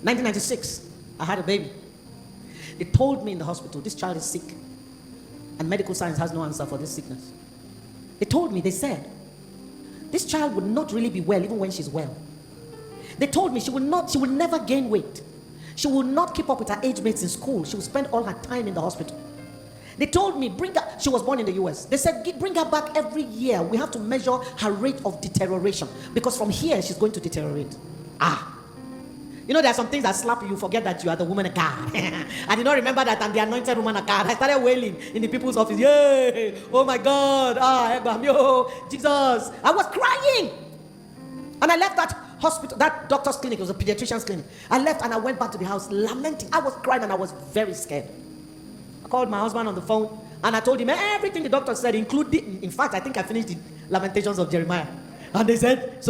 1996, I had a baby. They told me in the hospital, this child is sick. And medical science has no answer for this sickness. They told me, they said, this child would not really be well even when she's well. They told me she will never gain weight. She will not keep up with her age mates in school. She will spend all her time in the hospital. They told me, she was born in the US. They said, bring her back every year. We have to measure her rate of deterioration. Because from here, she's going to deteriorate. You know, there are some things that slap you, forget that you are the woman of God. I did not remember that I'm the anointed woman of God. I started wailing in the people's office. Yay! Oh my God! Jesus! I was crying! And I left that hospital, that doctor's clinic, it was a pediatrician's clinic. I left and I went back to the house lamenting. I was crying and I was very scared. I called my husband on the phone and I told him everything the doctor said, including, in fact, I think I finished the Lamentations of Jeremiah. And they said,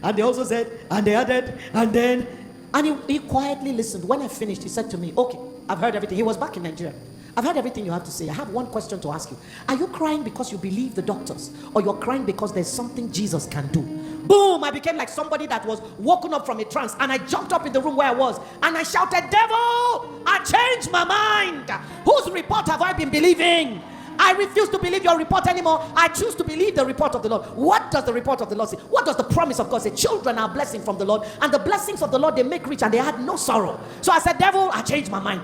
and they also said, and they added, and then, and he quietly listened. When I finished, he said to me, okay, I've heard everything. He was back in Nigeria. I've heard everything you have to say. I have one question to ask you. Are you crying because you believe the doctors, or you're crying because there's something Jesus can do? Boom! I became like somebody that was woken up from a trance, and I jumped up in the room where I was, and I shouted, devil, I changed my mind. Whose report have I been believing? I refuse to believe your report anymore. I choose to believe the report of the Lord. What does the report of the Lord say? What does the promise of God say? Children are blessing from the Lord, and the blessings of the Lord, they make rich and they had no sorrow. So I said, devil, I changed my mind.